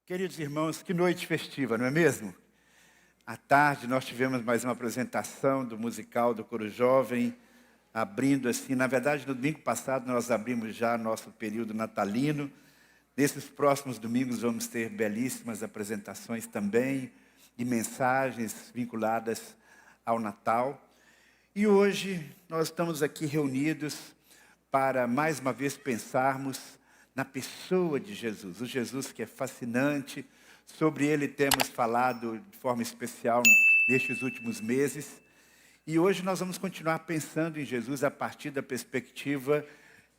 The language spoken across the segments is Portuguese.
Queridos irmãos, que noite festiva, não é mesmo? À tarde nós tivemos mais uma apresentação do musical do Coro Jovem, abrindo assim, na verdade no domingo passado nós abrimos já nosso período natalino. Nesses próximos domingos vamos ter belíssimas apresentações também e mensagens vinculadas ao Natal. E hoje nós estamos aqui reunidos para mais uma vez pensarmos na pessoa de Jesus, o Jesus que é fascinante. Sobre ele temos falado de forma especial nestes últimos meses. E hoje nós vamos continuar pensando em Jesus a partir da perspectiva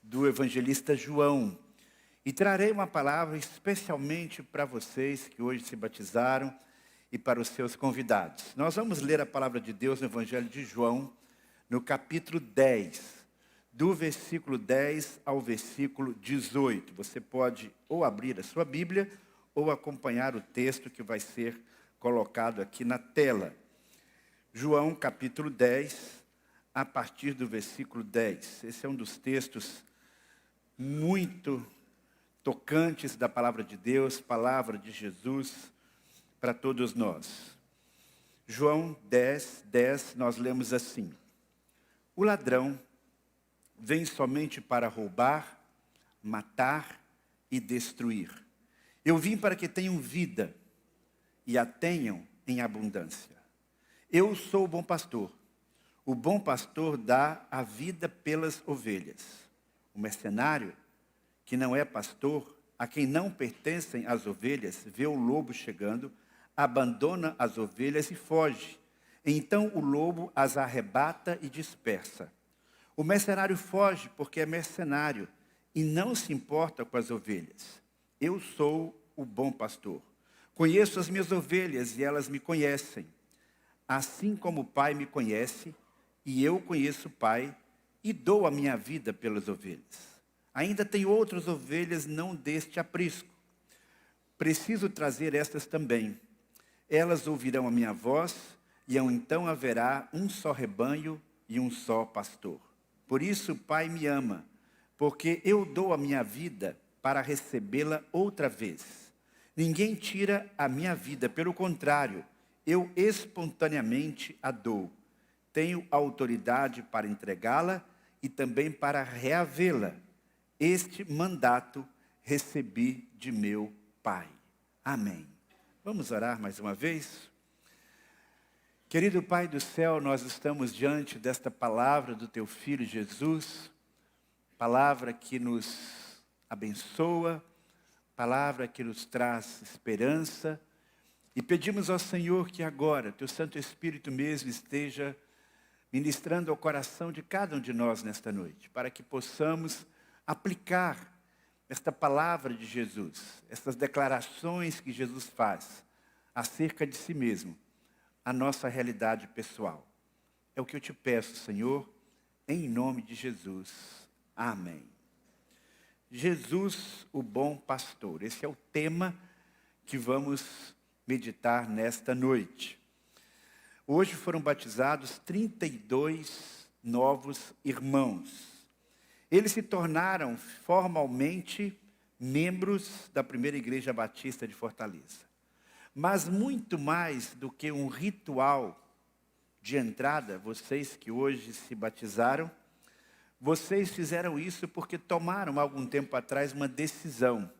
do evangelista João. E trarei uma palavra especialmente para vocês que hoje se batizaram e para os seus convidados. Nós vamos ler a palavra de Deus no Evangelho de João, no capítulo 10. Do versículo 10 ao versículo 18. Você pode ou abrir a sua Bíblia ou acompanhar o texto que vai ser colocado aqui na tela. João capítulo 10, a partir do versículo 10. Esse é um dos textos muito tocantes da palavra de Deus, palavra de Jesus para todos nós. João 10, 10, nós lemos assim: o ladrão vem somente para roubar, matar e destruir. Eu vim para que tenham vida e a tenham em abundância. Eu sou o bom pastor. O bom pastor dá a vida pelas ovelhas. O mercenário, que não é pastor, a quem não pertencem as ovelhas, vê o lobo chegando, abandona as ovelhas e foge. Então o lobo as arrebata e dispersa. O mercenário foge porque é mercenário e não se importa com as ovelhas. Eu sou o bom pastor. Conheço as minhas ovelhas e elas me conhecem. Assim como o Pai me conhece e eu conheço o Pai e dou a minha vida pelas ovelhas. Ainda tenho outras ovelhas não deste aprisco. Preciso trazer estas também. Elas ouvirão a minha voz e então haverá um só rebanho e um só pastor. Por isso o Pai me ama, porque eu dou a minha vida para recebê-la outra vez. Ninguém tira a minha vida, pelo contrário, eu espontaneamente a dou. Tenho autoridade para entregá-la e também para reavê-la. Este mandato recebi de meu Pai. Amém. Vamos orar mais uma vez? Querido Pai do céu, nós estamos diante desta palavra do Teu Filho Jesus, palavra que nos abençoa, palavra que nos traz esperança, e pedimos ao Senhor que agora Teu Santo Espírito mesmo esteja ministrando ao coração de cada um de nós nesta noite, para que possamos aplicar esta palavra de Jesus, essas declarações que Jesus faz acerca de si mesmo, a nossa realidade pessoal. É o que eu te peço, Senhor, em nome de Jesus. Amém. Jesus, o bom pastor. Esse é o tema que vamos meditar nesta noite. Hoje foram batizados 32 novos irmãos. Eles se tornaram formalmente membros da primeira igreja batista de Fortaleza. Mas muito mais do que um ritual de entrada, vocês que hoje se batizaram, vocês fizeram isso porque tomaram algum tempo atrás uma decisão,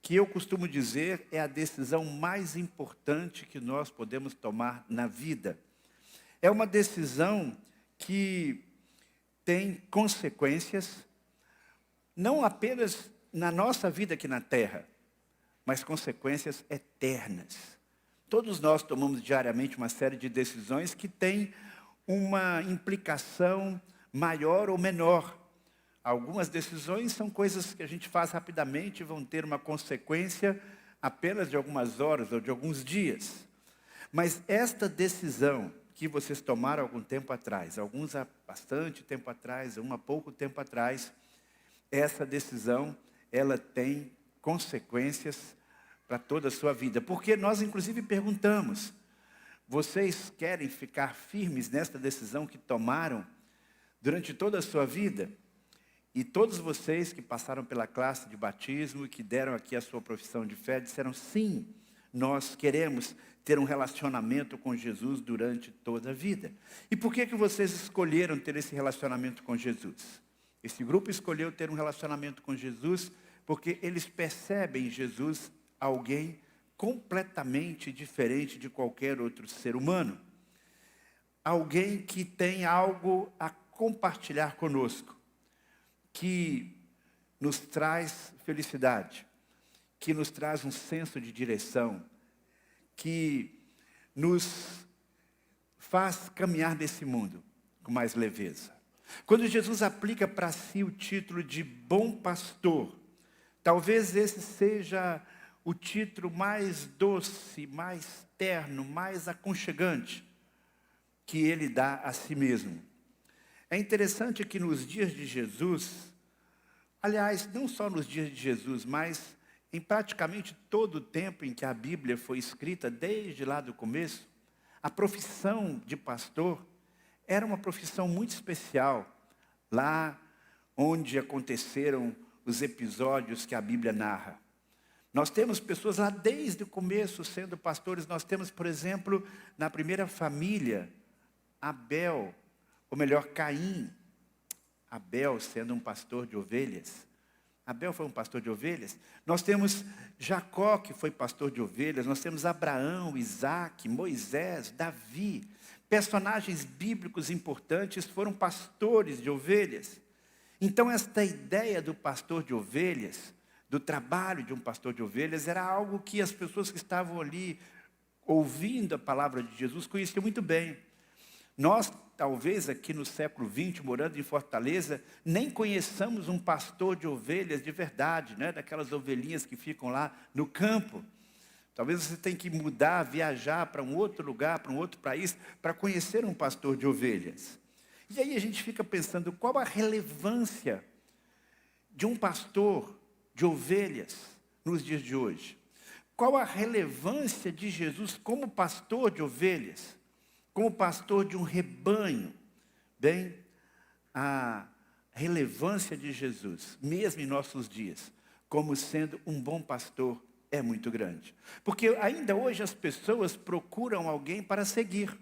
que eu costumo dizer é a decisão mais importante que nós podemos tomar na vida. É uma decisão que tem consequências, não apenas na nossa vida aqui na terra, mas consequências eternas. Todos nós tomamos diariamente uma série de decisões que têm uma implicação maior ou menor. Algumas decisões são coisas que a gente faz rapidamente e vão ter uma consequência apenas de algumas horas ou de alguns dias. Mas esta decisão que vocês tomaram algum tempo atrás, alguns há bastante tempo atrás, há pouco tempo atrás, essa decisão, ela tem consequências para toda a sua vida. Porque nós, inclusive, perguntamos, vocês querem ficar firmes nesta decisão que tomaram durante toda a sua vida? E todos vocês que passaram pela classe de batismo e que deram aqui a sua profissão de fé, disseram sim, nós queremos ter um relacionamento com Jesus durante toda a vida. E por que vocês escolheram ter esse relacionamento com Jesus? Esse grupo escolheu ter um relacionamento com Jesus porque eles percebem em Jesus alguém completamente diferente de qualquer outro ser humano. Alguém que tem algo a compartilhar conosco, que nos traz felicidade, que nos traz um senso de direção, que nos faz caminhar nesse mundo com mais leveza. Quando Jesus aplica para si o título de bom pastor, talvez esse seja o título mais doce, mais terno, mais aconchegante que ele dá a si mesmo. É interessante que nos dias de Jesus, aliás, não só nos dias de Jesus, mas em praticamente todo o tempo em que a Bíblia foi escrita, desde lá do começo, a profissão de pastor era uma profissão muito especial, lá onde aconteceram os episódios que a Bíblia narra. Nós temos pessoas lá desde o começo sendo pastores. Nós temos, por exemplo, na primeira família, Abel, ou melhor, Caim. Abel sendo um pastor de ovelhas. Abel foi um pastor de ovelhas. Nós temos Jacó, que foi pastor de ovelhas. Nós temos Abraão, Isaac, Moisés, Davi. Personagens bíblicos importantes foram pastores de ovelhas. Então, esta ideia do pastor de ovelhas, do trabalho de um pastor de ovelhas, era algo que as pessoas que estavam ali ouvindo a palavra de Jesus conheciam muito bem. Nós, talvez aqui no século XX, morando em Fortaleza, nem conheçamos um pastor de ovelhas de verdade, né? Daquelas ovelhinhas que ficam lá no campo. Talvez você tenha que mudar, viajar para um outro lugar, para um outro país, para conhecer um pastor de ovelhas. E aí a gente fica pensando, qual a relevância de um pastor de ovelhas nos dias de hoje? Qual a relevância de Jesus como pastor de ovelhas? Como pastor de um rebanho? Bem, a relevância de Jesus, mesmo em nossos dias, como sendo um bom pastor, é muito grande. Porque ainda hoje as pessoas procuram alguém para seguir.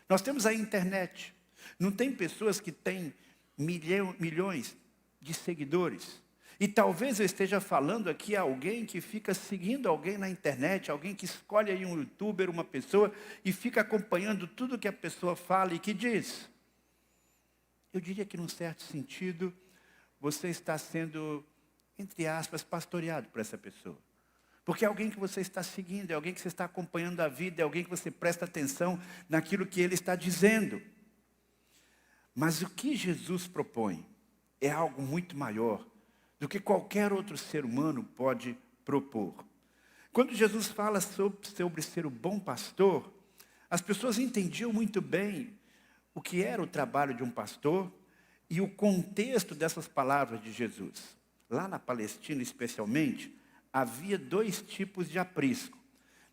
Nós temos a internet. Não tem pessoas que têm milhões de seguidores. E talvez eu esteja falando aqui a alguém que fica seguindo alguém na internet, alguém que escolhe aí um youtuber, uma pessoa, e fica acompanhando tudo que a pessoa fala e que diz. Eu diria que, num certo sentido, você está sendo, entre aspas, pastoreado por essa pessoa. Porque é alguém que você está seguindo, é alguém que você está acompanhando a vida, é alguém que você presta atenção naquilo que ele está dizendo. Mas o que Jesus propõe é algo muito maior do que qualquer outro ser humano pode propor. Quando Jesus fala sobre ser o bom pastor, as pessoas entendiam muito bem o que era o trabalho de um pastor e o contexto dessas palavras de Jesus. Lá na Palestina, especialmente, havia dois tipos de aprisco.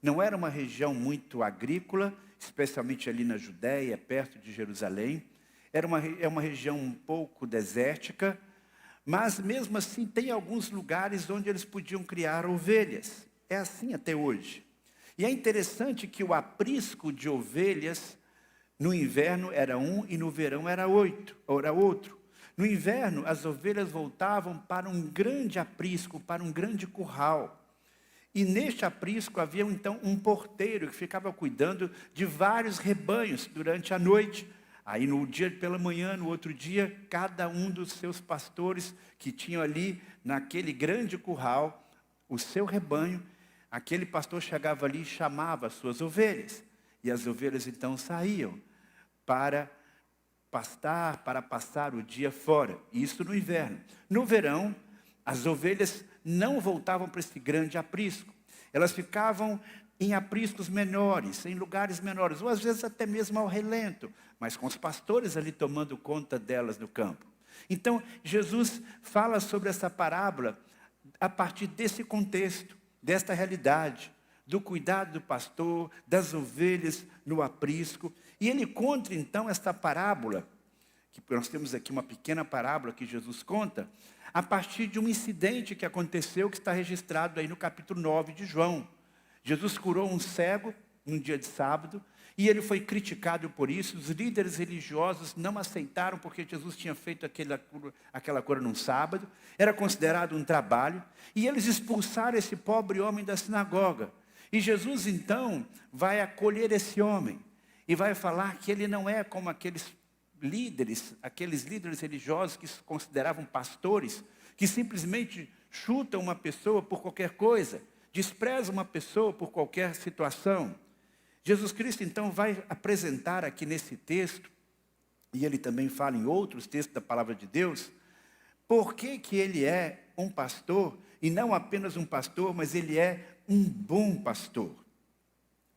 Não era uma região muito agrícola, especialmente ali na Judéia, perto de Jerusalém. É uma região um pouco desértica, mas mesmo assim tem alguns lugares onde eles podiam criar ovelhas. É assim até hoje. E é interessante que o aprisco de ovelhas no inverno era um e no verão era outro. No inverno, as ovelhas voltavam para um grande aprisco, para um grande curral. E neste aprisco havia então um porteiro que ficava cuidando de vários rebanhos durante a noite. Aí no dia pela manhã, no outro dia, cada um dos seus pastores que tinham ali naquele grande curral, o seu rebanho, aquele pastor chegava ali e chamava as suas ovelhas. E as ovelhas então saíam para pastar, para passar o dia fora. Isso no inverno. No verão, as ovelhas não voltavam para esse grande aprisco. Elas ficavam em apriscos menores, em lugares menores, ou às vezes até mesmo ao relento, mas com os pastores ali tomando conta delas no campo. Então, Jesus fala sobre essa parábola a partir desse contexto, desta realidade, do cuidado do pastor, das ovelhas no aprisco. E ele conta então esta parábola, que nós temos aqui uma pequena parábola que Jesus conta, a partir de um incidente que aconteceu, que está registrado aí no capítulo 9 de João. Jesus curou um cego num dia de sábado, e ele foi criticado por isso. Os líderes religiosos não aceitaram, porque Jesus tinha feito aquela cura num sábado, era considerado um trabalho, e eles expulsaram esse pobre homem da sinagoga. E Jesus então vai acolher esse homem, e vai falar que ele não é como aqueles líderes religiosos que se consideravam pastores, que simplesmente chutam uma pessoa por qualquer coisa, desprezam uma pessoa por qualquer situação. Jesus Cristo então vai apresentar aqui nesse texto, e ele também fala em outros textos da palavra de Deus, por que ele é um pastor, e não apenas um pastor, mas ele é um bom pastor.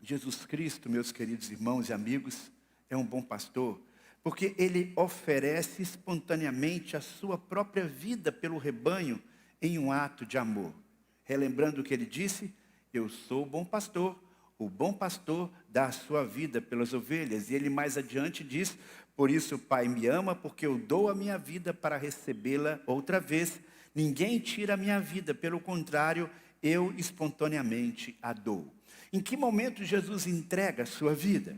Jesus Cristo, meus queridos irmãos e amigos, é um bom pastor, porque ele oferece espontaneamente a sua própria vida pelo rebanho em um ato de amor. Relembrando o que ele disse, eu sou o bom pastor dá a sua vida pelas ovelhas. E ele mais adiante diz, por isso o Pai me ama, porque eu dou a minha vida para recebê-la outra vez. Ninguém tira a minha vida, pelo contrário, eu espontaneamente a dou. Em que momento Jesus entrega a sua vida?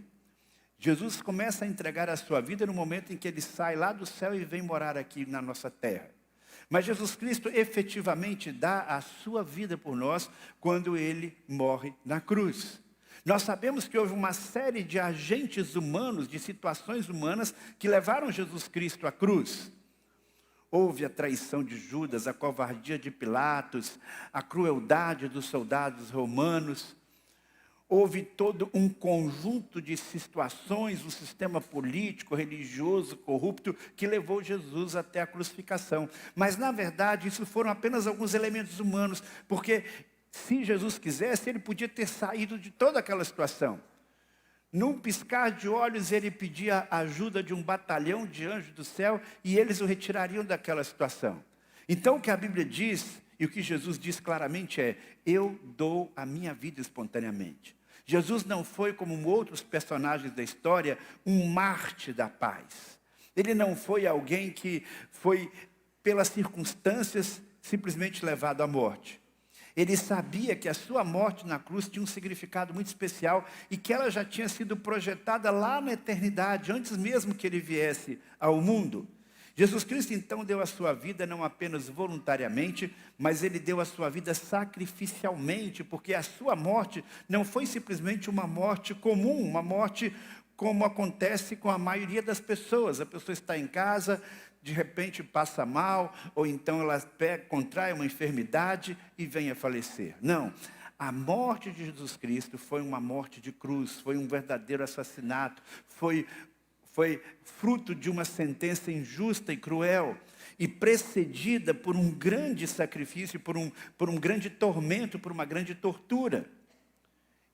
Jesus começa a entregar a sua vida no momento em que ele sai lá do céu e vem morar aqui na nossa terra. Mas Jesus Cristo efetivamente dá a sua vida por nós quando ele morre na cruz. Nós sabemos que houve uma série de agentes humanos, de situações humanas, que levaram Jesus Cristo à cruz. Houve a traição de Judas, a covardia de Pilatos, a crueldade dos soldados romanos. Houve todo um conjunto de situações, um sistema político, religioso, corrupto, que levou Jesus até a crucificação. Mas, na verdade, isso foram apenas alguns elementos humanos, porque se Jesus quisesse, ele podia ter saído de toda aquela situação. Num piscar de olhos, ele pedia a ajuda de um batalhão de anjos do céu, e eles o retirariam daquela situação. Então, o que a Bíblia diz, e o que Jesus diz claramente é, eu dou a minha vida espontaneamente. Jesus não foi, como outros personagens da história, um mártir da paz. Ele não foi alguém que foi, pelas circunstâncias, simplesmente levado à morte. Ele sabia que a sua morte na cruz tinha um significado muito especial e que ela já tinha sido projetada lá na eternidade, antes mesmo que ele viesse ao mundo. Jesus Cristo então deu a sua vida não apenas voluntariamente, mas ele deu a sua vida sacrificialmente, porque a sua morte não foi simplesmente uma morte comum, uma morte como acontece com a maioria das pessoas. A pessoa está em casa, de repente passa mal, ou então ela contrai uma enfermidade e vem a falecer. Não. A morte de Jesus Cristo foi uma morte de cruz, foi um verdadeiro assassinato, foi fruto de uma sentença injusta e cruel, e precedida por um grande sacrifício, por um grande tormento, por uma grande tortura.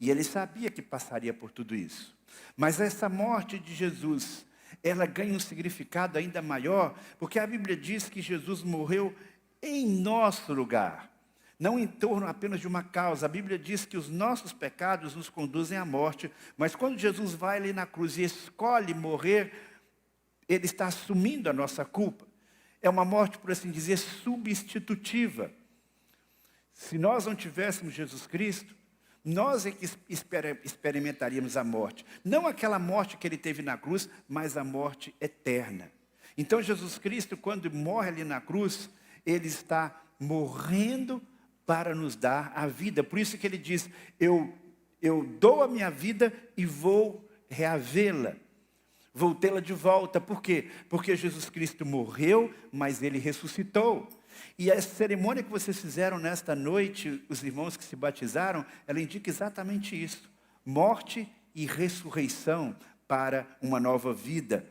E ele sabia que passaria por tudo isso. Mas essa morte de Jesus, ela ganha um significado ainda maior, porque a Bíblia diz que Jesus morreu em nosso lugar. Não em torno apenas de uma causa. A Bíblia diz que os nossos pecados nos conduzem à morte, mas quando Jesus vai ali na cruz e escolhe morrer, ele está assumindo a nossa culpa. É uma morte, por assim dizer, substitutiva. Se nós não tivéssemos Jesus Cristo, nós é que experimentaríamos a morte. Não aquela morte que ele teve na cruz, mas a morte eterna. Então Jesus Cristo, quando morre ali na cruz, ele está morrendo para nos dar a vida. Por isso que ele diz, eu dou a minha vida e vou reavê-la. Vou tê-la de volta. Por quê? Porque Jesus Cristo morreu, mas ele ressuscitou. E a cerimônia que vocês fizeram nesta noite, os irmãos que se batizaram, ela indica exatamente isso. Morte e ressurreição para uma nova vida.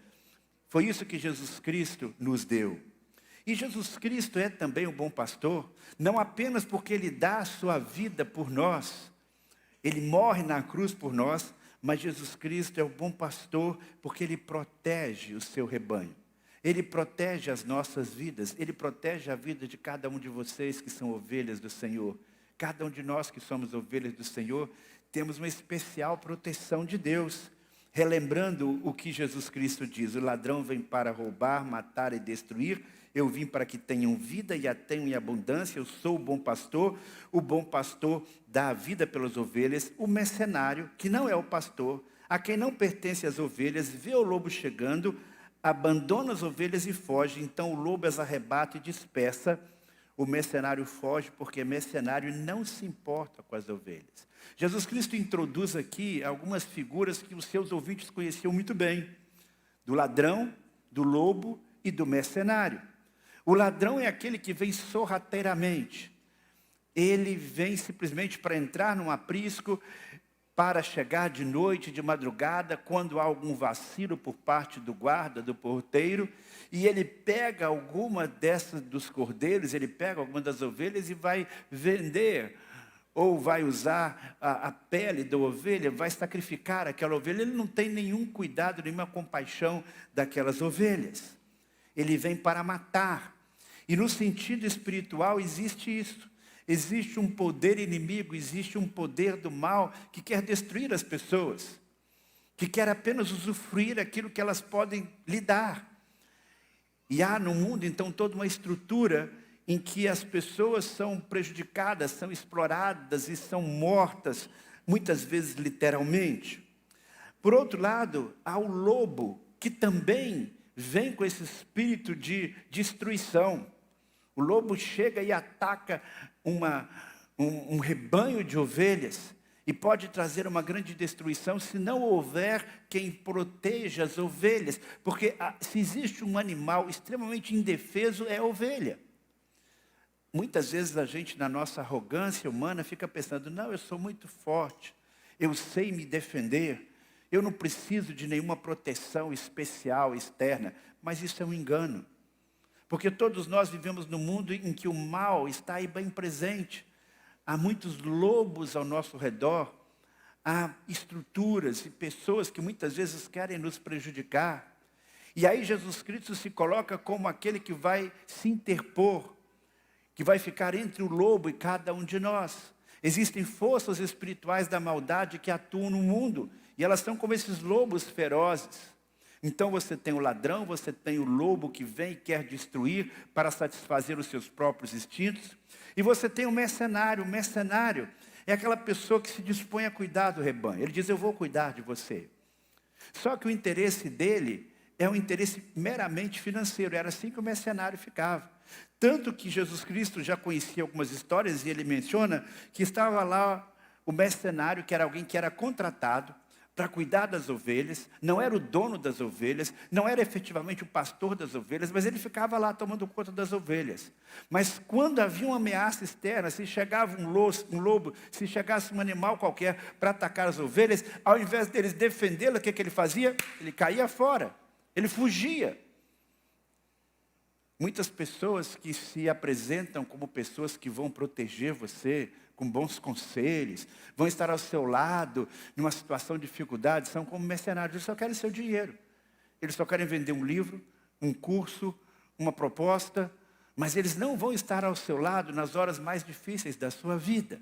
Foi isso que Jesus Cristo nos deu. E Jesus Cristo é também um bom pastor, não apenas porque ele dá a sua vida por nós, ele morre na cruz por nós, mas Jesus Cristo é o bom pastor porque ele protege o seu rebanho. Ele protege as nossas vidas, ele protege a vida de cada um de vocês que são ovelhas do Senhor. Cada um de nós que somos ovelhas do Senhor, temos uma especial proteção de Deus. relembrando o que Jesus Cristo diz: o ladrão vem para roubar, matar e destruir. Eu vim para que tenham vida e a tenham em abundância. Eu sou o bom pastor dá a vida pelas ovelhas. O mercenário, que não é o pastor, a quem não pertence as ovelhas, vê o lobo chegando, abandona as ovelhas e foge. Então o lobo as arrebata e dispersa. O mercenário foge porque mercenário não se importa com as ovelhas. Jesus Cristo introduz aqui algumas figuras que os seus ouvintes conheciam muito bem: do ladrão, do lobo e do mercenário. O ladrão é aquele que vem sorrateiramente. Ele vem simplesmente para entrar num aprisco, para chegar de noite, de madrugada, quando há algum vacilo por parte do guarda, do porteiro, e ele pega alguma dessas dos cordeiros, ele pega alguma das ovelhas e vai vender, ou vai usar a pele da ovelha, vai sacrificar aquela ovelha. Ele não tem nenhum cuidado, nenhuma compaixão daquelas ovelhas. Ele vem para matar. E no sentido espiritual existe isso. Existe um poder inimigo, existe um poder do mal que quer destruir as pessoas, que quer apenas usufruir aquilo que elas podem lhe dar. E há no mundo, então, toda uma estrutura em que as pessoas são prejudicadas, são exploradas e são mortas, muitas vezes literalmente. Por outro lado, há o lobo, que também vem com esse espírito de destruição. O lobo chega e ataca um rebanho de ovelhas e pode trazer uma grande destruição se não houver quem proteja as ovelhas. Porque se existe um animal extremamente indefeso, é a ovelha. Muitas vezes a gente, na nossa arrogância humana, fica pensando: não, eu sou muito forte, eu sei me defender, eu não preciso de nenhuma proteção especial externa. Mas isso é um engano. Porque todos nós vivemos num mundo em que o mal está aí bem presente. Há muitos lobos ao nosso redor. Há estruturas e pessoas que muitas vezes querem nos prejudicar. E aí Jesus Cristo se coloca como aquele que vai se interpor, que vai ficar entre o lobo e cada um de nós. Existem forças espirituais da maldade que atuam no mundo, e elas são como esses lobos ferozes. Então você tem o ladrão, você tem o lobo que vem e quer destruir para satisfazer os seus próprios instintos. E você tem o mercenário. O mercenário é aquela pessoa que se dispõe a cuidar do rebanho. Ele diz: eu vou cuidar de você. Só que o interesse dele é um interesse meramente financeiro. Era assim que o mercenário ficava. Tanto que Jesus Cristo já conhecia algumas histórias, e ele menciona que estava lá o mercenário, que era alguém que era contratado para cuidar das ovelhas, não era o dono das ovelhas, não era efetivamente o pastor das ovelhas, mas ele ficava lá tomando conta das ovelhas. Mas quando havia uma ameaça externa, se chegava um lobo, se chegasse um animal qualquer para atacar as ovelhas, ao invés deles defendê-las, o que ele fazia? Ele caía fora, ele fugia. Muitas pessoas que se apresentam como pessoas que vão proteger você, com bons conselhos, vão estar ao seu lado, numa situação de dificuldade, são como mercenários. Eles só querem seu dinheiro. Eles só querem vender um livro, um curso, uma proposta, mas eles não vão estar ao seu lado nas horas mais difíceis da sua vida.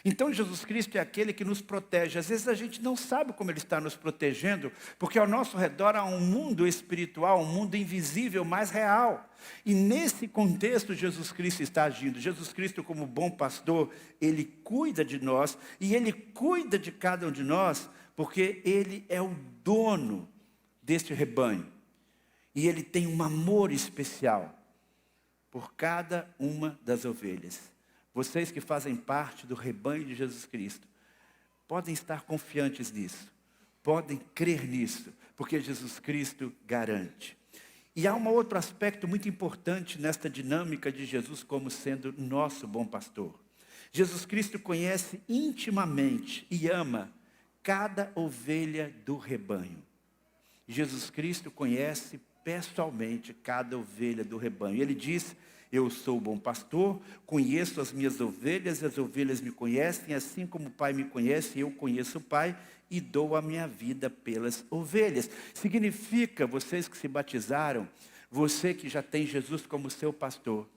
Então Jesus Cristo é aquele que nos protege. Às vezes a gente não sabe como Ele está nos protegendo, porque ao nosso redor há um mundo espiritual, um mundo invisível, mais real. E nesse contexto Jesus Cristo está agindo. Jesus Cristo, como bom pastor, Ele cuida de nós, e Ele cuida de cada um de nós, porque Ele é o dono deste rebanho. E Ele tem um amor especial por cada uma das ovelhas. Vocês que fazem parte do rebanho de Jesus Cristo, podem estar confiantes nisso, podem crer nisso, porque Jesus Cristo garante. E há um outro aspecto muito importante nesta dinâmica de Jesus como sendo nosso bom pastor. Jesus Cristo conhece intimamente e ama cada ovelha do rebanho. Jesus Cristo conhece pessoalmente cada ovelha do rebanho. Ele diz: eu sou o bom pastor, conheço as minhas ovelhas, e as ovelhas me conhecem, assim como o Pai me conhece, eu conheço o Pai, e dou a minha vida pelas ovelhas. Significa, vocês que se batizaram, você que já tem Jesus como seu pastor,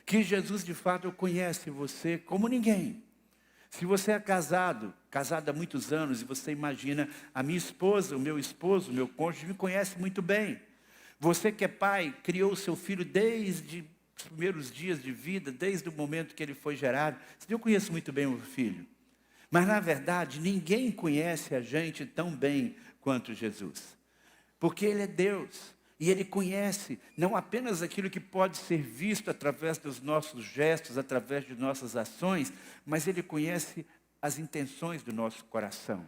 que Jesus de fato conhece você como ninguém. Se você é casado há muitos anos, e você imagina, a minha esposa, o meu esposo, o meu cônjuge me conhece muito bem. Você que é pai, criou o seu filho desde os primeiros dias de vida, desde o momento que ele foi gerado. Eu conheço muito bem o filho. Mas, na verdade, ninguém conhece a gente tão bem quanto Jesus. Porque Ele é Deus. E Ele conhece não apenas aquilo que pode ser visto através dos nossos gestos, através de nossas ações, mas Ele conhece as intenções do nosso coração.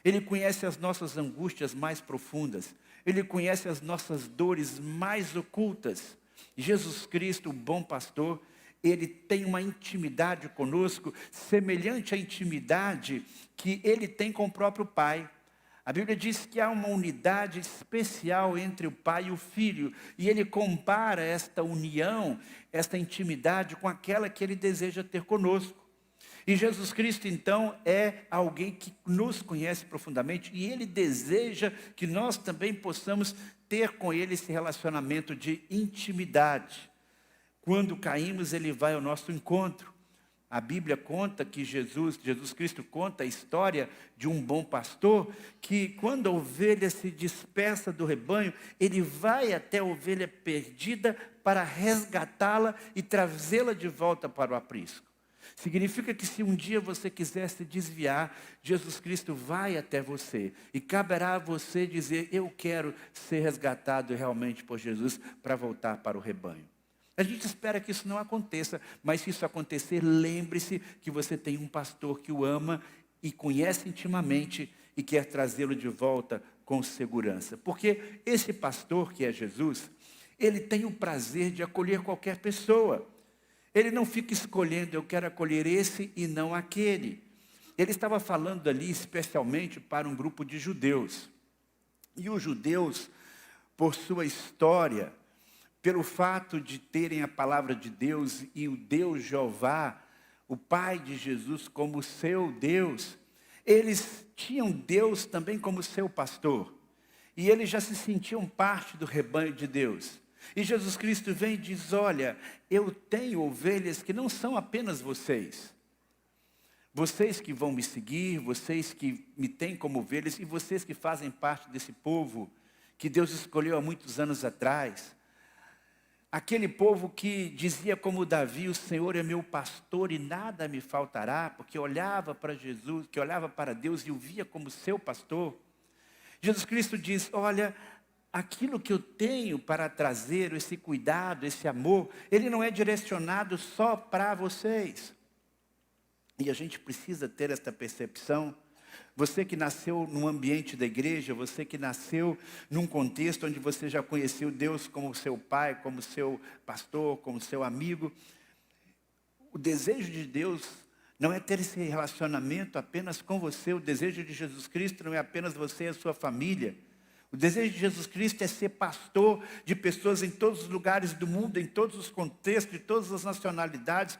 Ele conhece as nossas angústias mais profundas. Ele conhece as nossas dores mais ocultas. Jesus Cristo, o bom pastor, Ele tem uma intimidade conosco, semelhante à intimidade que Ele tem com o próprio Pai. A Bíblia diz que há uma unidade especial entre o Pai e o Filho. E Ele compara esta união, esta intimidade com aquela que Ele deseja ter conosco. E Jesus Cristo, então, é alguém que nos conhece profundamente. E Ele deseja que nós também possamos ter com Ele esse relacionamento de intimidade. Quando caímos, Ele vai ao nosso encontro. A Bíblia conta que Jesus Cristo conta a história de um bom pastor, que quando a ovelha se dispersa do rebanho, ele vai até a ovelha perdida para resgatá-la e trazê-la de volta para o aprisco. Significa que se um dia você quiser se desviar, Jesus Cristo vai até você. E caberá a você dizer, eu quero ser resgatado realmente por Jesus para voltar para o rebanho. A gente espera que isso não aconteça, mas se isso acontecer, lembre-se que você tem um pastor que o ama e conhece intimamente e quer trazê-lo de volta com segurança. Porque esse pastor, que é Jesus, ele tem o prazer de acolher qualquer pessoa. Ele não fica escolhendo, eu quero acolher esse e não aquele. Ele estava falando ali especialmente para um grupo de judeus. E os judeus, por sua história, pelo fato de terem a palavra de Deus e o Deus Jeová, o Pai de Jesus como seu Deus, eles tinham Deus também como seu pastor. E eles já se sentiam parte do rebanho de Deus. E Jesus Cristo vem e diz, olha, eu tenho ovelhas que não são apenas vocês. Vocês que vão me seguir, vocês que me têm como ovelhas, e vocês que fazem parte desse povo que Deus escolheu há muitos anos atrás. Aquele povo que dizia como Davi, o Senhor é meu pastor e nada me faltará, porque olhava para Jesus, que olhava para Deus e o via como seu pastor. Jesus Cristo diz, olha, aquilo que eu tenho para trazer, esse cuidado, esse amor, ele não é direcionado só para vocês. E a gente precisa ter esta percepção. Você que nasceu num ambiente da igreja, você que nasceu num contexto onde você já conheceu Deus como seu pai, como seu pastor, como seu amigo. O desejo de Deus não é ter esse relacionamento apenas com você. O desejo de Jesus Cristo não é apenas você e a sua família. O desejo de Jesus Cristo é ser pastor de pessoas em todos os lugares do mundo, em todos os contextos, de todas as nacionalidades,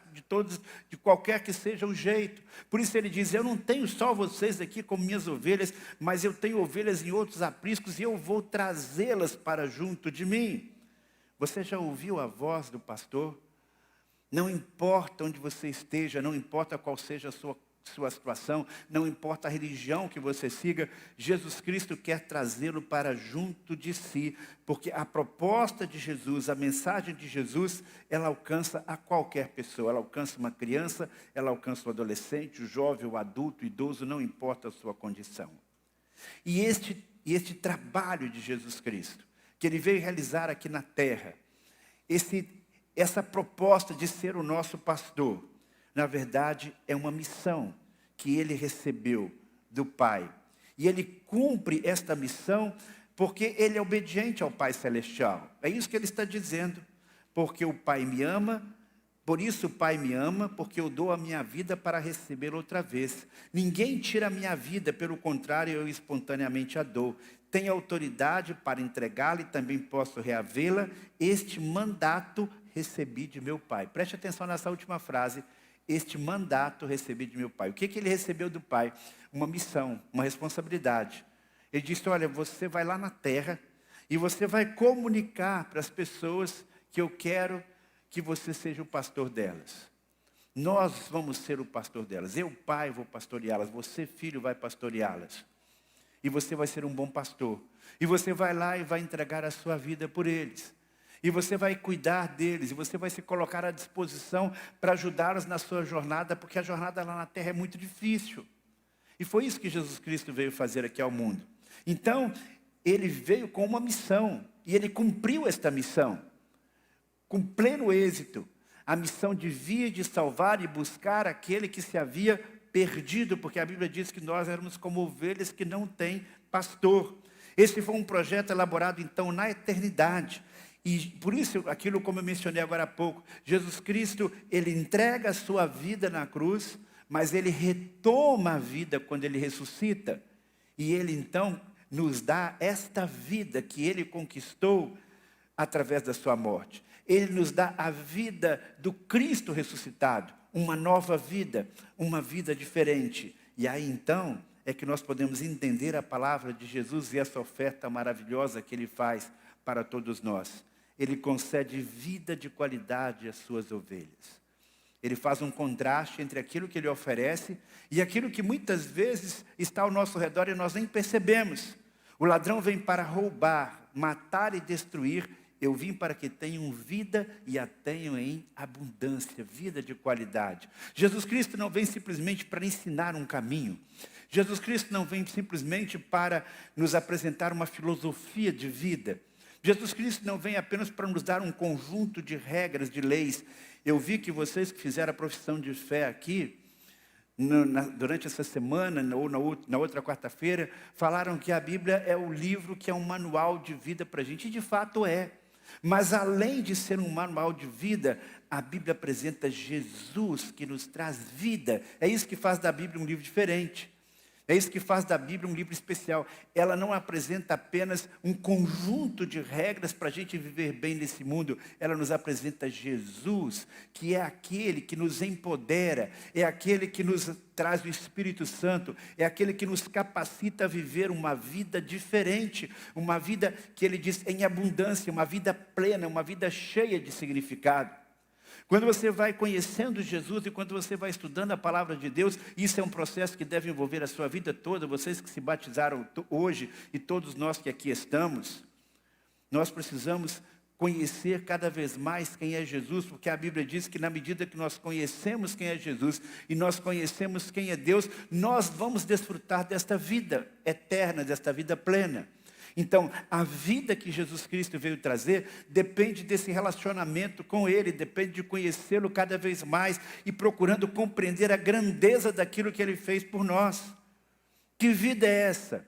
de qualquer que seja o jeito. Por isso ele diz, eu não tenho só vocês aqui como minhas ovelhas, mas eu tenho ovelhas em outros apriscos e eu vou trazê-las para junto de mim. Você já ouviu a voz do pastor? Não importa onde você esteja, não importa qual seja a sua situação, não importa a religião que você siga, Jesus Cristo quer trazê-lo para junto de si, porque a proposta de Jesus, a mensagem de Jesus, ela alcança a qualquer pessoa, ela alcança uma criança, ela alcança o adolescente, o jovem, o adulto, o idoso, não importa a sua condição. E este trabalho de Jesus Cristo, que Ele veio realizar aqui na terra, essa proposta de ser o nosso pastor, na verdade, é uma missão que Ele recebeu do Pai. E Ele cumpre esta missão porque Ele é obediente ao Pai Celestial. É isso que Ele está dizendo. Porque o Pai me ama, por isso o Pai me ama, porque eu dou a minha vida para receber outra vez. Ninguém tira a minha vida, pelo contrário, eu espontaneamente a dou. Tenho autoridade para entregá-la e também posso reavê-la. Este mandato recebi de meu Pai. Preste atenção nessa última frase. Este mandato recebi de meu Pai. O que ele recebeu do Pai? Uma missão, uma responsabilidade. Ele disse, olha, você vai lá na terra e você vai comunicar para as pessoas que eu quero que você seja o pastor delas. Nós vamos ser o pastor delas. Eu, pai, vou pastoreá-las. Você, filho, vai pastoreá-las. E você vai ser um bom pastor. E você vai lá e vai entregar a sua vida por eles. E você vai cuidar deles. E você vai se colocar à disposição para ajudá-los na sua jornada, porque a jornada lá na terra é muito difícil. E foi isso que Jesus Cristo veio fazer aqui ao mundo. Então, ele veio com uma missão. E ele cumpriu esta missão. Com pleno êxito. A missão de vir, de salvar e buscar aquele que se havia perdido, porque a Bíblia diz que nós éramos como ovelhas que não têm pastor. Esse foi um projeto elaborado então na eternidade. E por isso, aquilo como eu mencionei agora há pouco, Jesus Cristo, ele entrega a sua vida na cruz, mas ele retoma a vida quando ele ressuscita. E ele então nos dá esta vida que ele conquistou através da sua morte. Ele nos dá a vida do Cristo ressuscitado, uma nova vida, uma vida diferente. E aí então é que nós podemos entender a palavra de Jesus e essa oferta maravilhosa que ele faz para todos nós. Ele concede vida de qualidade às suas ovelhas. Ele faz um contraste entre aquilo que ele oferece e aquilo que muitas vezes está ao nosso redor e nós nem percebemos. O ladrão vem para roubar, matar e destruir. Eu vim para que tenham vida e a tenham em abundância, vida de qualidade. Jesus Cristo não vem simplesmente para ensinar um caminho. Jesus Cristo não vem simplesmente para nos apresentar uma filosofia de vida. Jesus Cristo não vem apenas para nos dar um conjunto de regras, de leis. Eu vi que vocês que fizeram a profissão de fé aqui, durante essa semana, ou na outra quarta-feira, falaram que a Bíblia é o livro que é um manual de vida para a gente, e de fato é. Mas além de ser um manual de vida, a Bíblia apresenta Jesus que nos traz vida. É isso que faz da Bíblia um livro diferente. É isso que faz da Bíblia um livro especial. Ela não apresenta apenas um conjunto de regras para a gente viver bem nesse mundo. Ela nos apresenta Jesus, que é aquele que nos empodera, é aquele que nos traz o Espírito Santo, é aquele que nos capacita a viver uma vida diferente, uma vida que ele diz em abundância, uma vida plena, uma vida cheia de significado. Quando você vai conhecendo Jesus e quando você vai estudando a palavra de Deus, isso é um processo que deve envolver a sua vida toda. Vocês que se batizaram hoje e todos nós que aqui estamos, nós precisamos conhecer cada vez mais quem é Jesus, porque a Bíblia diz que na medida que nós conhecemos quem é Jesus e nós conhecemos quem é Deus, nós vamos desfrutar desta vida eterna, desta vida plena. Então, a vida que Jesus Cristo veio trazer depende desse relacionamento com Ele, depende de conhecê-lo cada vez mais e procurando compreender a grandeza daquilo que Ele fez por nós. Que vida é essa?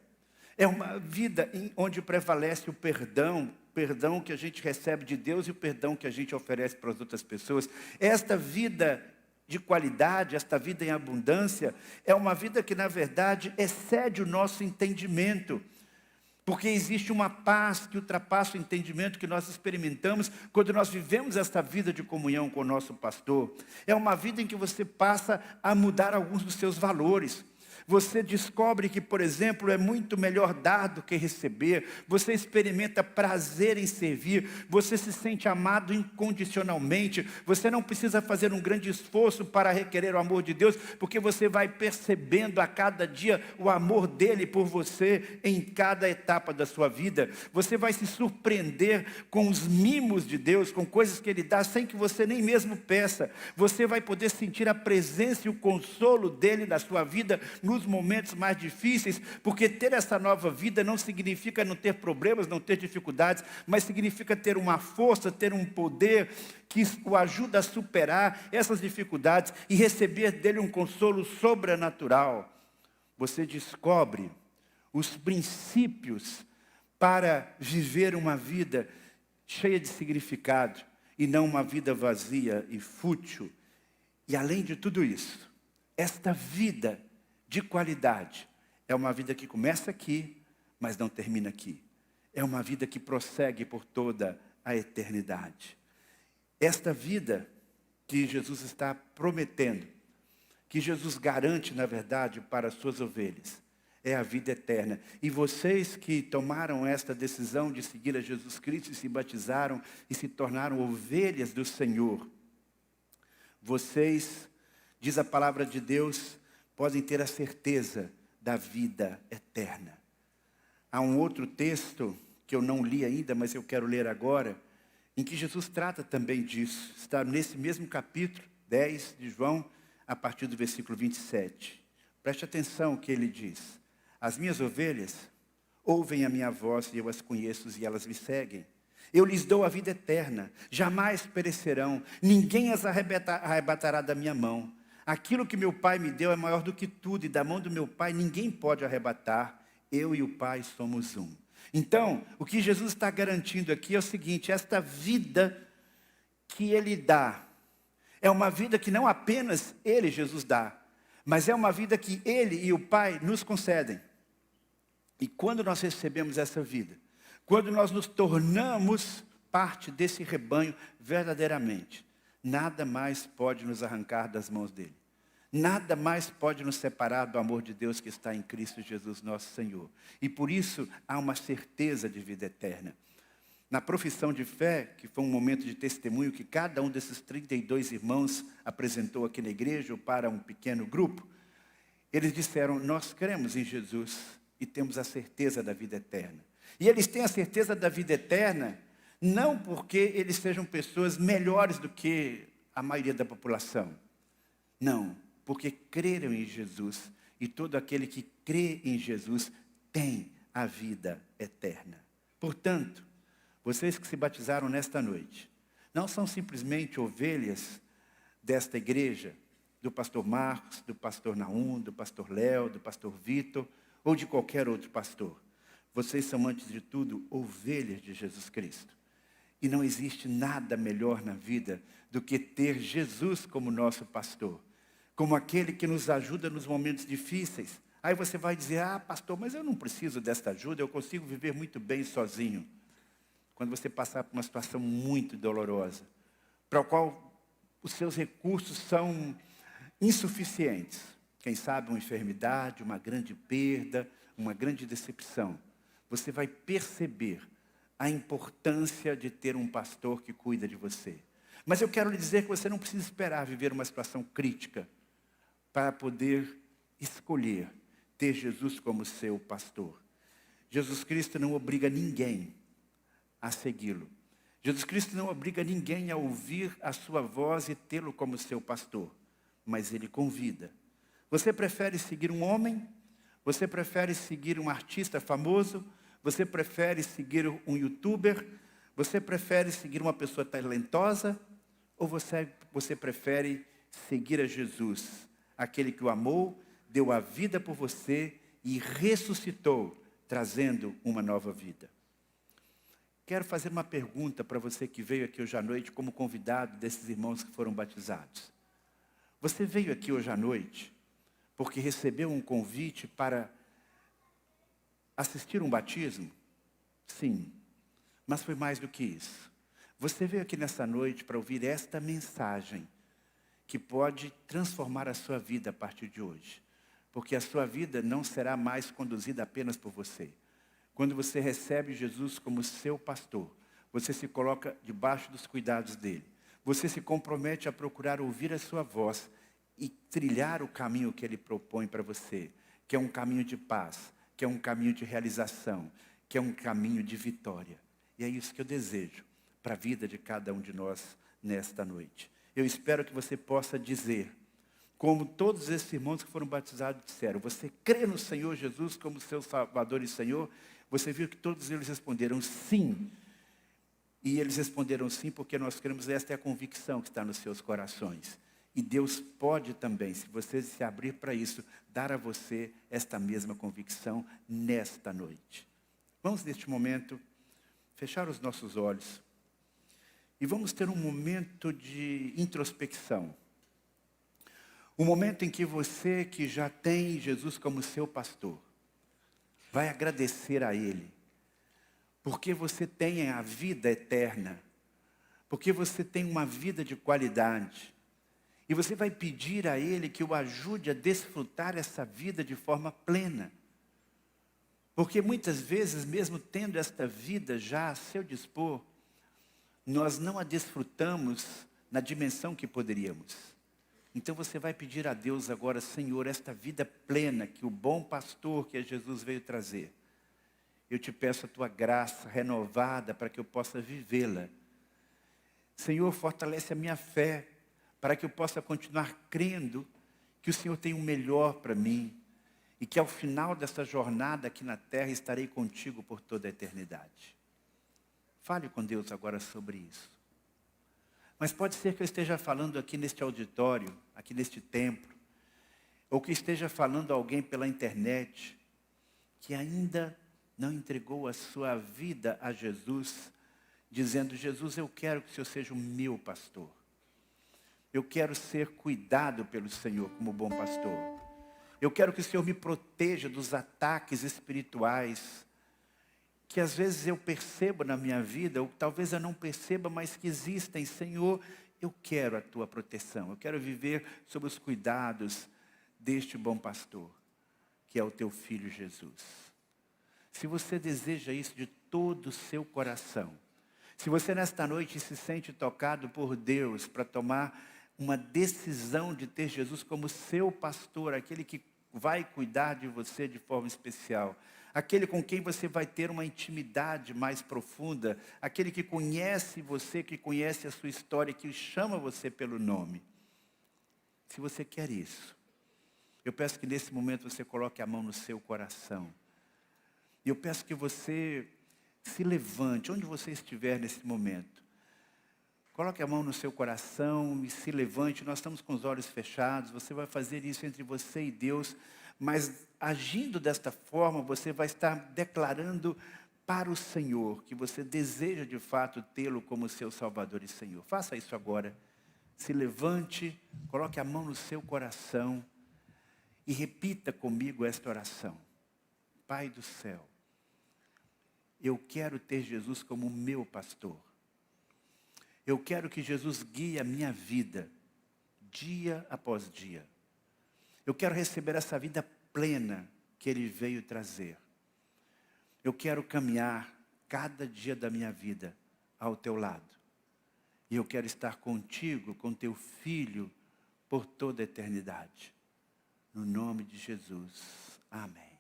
É uma vida onde prevalece o perdão que a gente recebe de Deus e o perdão que a gente oferece para as outras pessoas. Esta vida de qualidade, esta vida em abundância, é uma vida que, na verdade, excede o nosso entendimento. Porque existe uma paz que ultrapassa o entendimento que nós experimentamos quando nós vivemos esta vida de comunhão com o nosso pastor. É uma vida em que você passa a mudar alguns dos seus valores. Você descobre que, por exemplo, é muito melhor dar do que receber. Você experimenta prazer em servir. Você se sente amado incondicionalmente. Você não precisa fazer um grande esforço para requerer o amor de Deus, porque você vai percebendo a cada dia o amor dele por você em cada etapa da sua vida. Você vai se surpreender com os mimos de Deus, com coisas que ele dá sem que você nem mesmo peça. Você vai poder sentir a presença e o consolo dele na sua vida nos momentos mais difíceis, porque ter essa nova vida não significa não ter problemas, não ter dificuldades, mas significa ter uma força, ter um poder que o ajuda a superar essas dificuldades e receber dele um consolo sobrenatural. Você descobre os princípios para viver uma vida cheia de significado e não uma vida vazia e fútil. E além de tudo isso, esta vida de qualidade é uma vida que começa aqui, mas não termina aqui. É uma vida que prossegue por toda a eternidade. Esta vida que Jesus está prometendo, que Jesus garante, na verdade, para as suas ovelhas, é a vida eterna. E vocês que tomaram esta decisão de seguir a Jesus Cristo e se batizaram e se tornaram ovelhas do Senhor, vocês diz a palavra de Deus, podem ter a certeza da vida eterna. Há um outro texto que eu não li ainda, mas eu quero ler agora, em que Jesus trata também disso. Está nesse mesmo capítulo 10 de João, a partir do versículo 27. Preste atenção o que ele diz. As minhas ovelhas ouvem a minha voz e eu as conheço e elas me seguem. Eu lhes dou a vida eterna, jamais perecerão, ninguém as arrebatará da minha mão. Aquilo que meu Pai me deu é maior do que tudo, e da mão do meu Pai ninguém pode arrebatar. Eu e o Pai somos um. Então, o que Jesus está garantindo aqui é o seguinte: esta vida que Ele dá, é uma vida que não apenas Ele, Jesus, dá, mas é uma vida que Ele e o Pai nos concedem. E quando nós recebemos essa vida, quando nós nos tornamos parte desse rebanho verdadeiramente, nada mais pode nos arrancar das mãos dele. Nada mais pode nos separar do amor de Deus que está em Cristo Jesus, nosso Senhor. E por isso há uma certeza de vida eterna. Na profissão de fé, que foi um momento de testemunho que cada um desses 32 irmãos apresentou aqui na igreja ou para um pequeno grupo, eles disseram: nós cremos em Jesus e temos a certeza da vida eterna. E eles têm a certeza da vida eterna não porque eles sejam pessoas melhores do que a maioria da população. Não, porque creram em Jesus. E todo aquele que crê em Jesus tem a vida eterna. Portanto, vocês que se batizaram nesta noite, não são simplesmente ovelhas desta igreja, do pastor Marcos, do pastor Naum, do pastor Léo, do pastor Vitor, ou de qualquer outro pastor. Vocês são, antes de tudo, ovelhas de Jesus Cristo. E não existe nada melhor na vida do que ter Jesus como nosso pastor, como aquele que nos ajuda nos momentos difíceis. Aí você vai dizer: ah, pastor, mas eu não preciso desta ajuda, eu consigo viver muito bem sozinho. Quando você passar por uma situação muito dolorosa, para a qual os seus recursos são insuficientes, quem sabe uma enfermidade, uma grande perda, uma grande decepção, você vai perceber a importância de ter um pastor que cuida de você. Mas eu quero lhe dizer que você não precisa esperar viver uma situação crítica para poder escolher ter Jesus como seu pastor. Jesus Cristo não obriga ninguém a segui-lo. Jesus Cristo não obriga ninguém a ouvir a sua voz e tê-lo como seu pastor, mas Ele convida. Você prefere seguir um homem? Você prefere seguir um artista famoso? Você prefere seguir um youtuber? Você prefere seguir uma pessoa talentosa? Ou você prefere seguir a Jesus, aquele que o amou, deu a vida por você e ressuscitou, trazendo uma nova vida? Quero fazer uma pergunta para você que veio aqui hoje à noite como convidado desses irmãos que foram batizados. Você veio aqui hoje à noite porque recebeu um convite para assistir um batismo? Sim, mas foi mais do que isso. Você veio aqui nessa noite para ouvir esta mensagem que pode transformar a sua vida a partir de hoje. Porque a sua vida não será mais conduzida apenas por você. Quando você recebe Jesus como seu pastor, você se coloca debaixo dos cuidados dele. Você se compromete a procurar ouvir a sua voz e trilhar o caminho que ele propõe para você, que é um caminho de paz, que é um caminho de realização, que é um caminho de vitória. E é isso que eu desejo para a vida de cada um de nós nesta noite. Eu espero que você possa dizer, como todos esses irmãos que foram batizados disseram: você crê no Senhor Jesus como seu Salvador e Senhor? Você viu que todos eles responderam sim. E eles responderam sim porque nós cremos, esta é a convicção que está nos seus corações. E Deus pode também, se você se abrir para isso, dar a você esta mesma convicção nesta noite. Vamos, neste momento, fechar os nossos olhos e vamos ter um momento de introspecção. Um momento em que você, que já tem Jesus como seu pastor, vai agradecer a Ele, porque você tem a vida eterna, porque você tem uma vida de qualidade. E você vai pedir a Ele que o ajude a desfrutar essa vida de forma plena. Porque muitas vezes, mesmo tendo esta vida já a seu dispor, nós não a desfrutamos na dimensão que poderíamos. Então você vai pedir a Deus agora, Senhor, esta vida plena que o bom pastor que é Jesus veio trazer. Eu te peço a tua graça renovada para que eu possa vivê-la. Senhor, fortalece a minha fé para que eu possa continuar crendo que o Senhor tem o melhor para mim e que ao final dessa jornada aqui na terra estarei contigo por toda a eternidade. Fale com Deus agora sobre isso. Mas pode ser que eu esteja falando aqui neste auditório, aqui neste templo, ou que esteja falando a alguém pela internet, que ainda não entregou a sua vida a Jesus, dizendo, Jesus, eu quero que o Senhor seja o meu pastor. Eu quero ser cuidado pelo Senhor como bom pastor. Eu quero que o Senhor me proteja dos ataques espirituais, que às vezes eu percebo na minha vida, ou talvez eu não perceba, mas que existem. Senhor, eu quero a tua proteção. Eu quero viver sob os cuidados deste bom pastor, que é o teu filho Jesus. Se você deseja isso de todo o seu coração, se você nesta noite se sente tocado por Deus para tomar uma decisão de ter Jesus como seu pastor, aquele que vai cuidar de você de forma especial, aquele com quem você vai ter uma intimidade mais profunda, aquele que conhece você, que conhece a sua história, que chama você pelo nome. Se você quer isso, eu peço que nesse momento você coloque a mão no seu coração. E eu peço que você se levante, onde você estiver nesse momento. Coloque a mão no seu coração e se levante. Nós estamos com os olhos fechados. Você vai fazer isso entre você e Deus. Mas agindo desta forma, você vai estar declarando para o Senhor que você deseja de fato tê-lo como seu Salvador e Senhor. Faça isso agora. Se levante, coloque a mão no seu coração e repita comigo esta oração. Pai do céu, eu quero ter Jesus como meu pastor. Eu quero que Jesus guie a minha vida, dia após dia. Eu quero receber essa vida plena que Ele veio trazer. Eu quero caminhar cada dia da minha vida ao teu lado. E eu quero estar contigo, com teu Filho, por toda a eternidade. No nome de Jesus. Amém.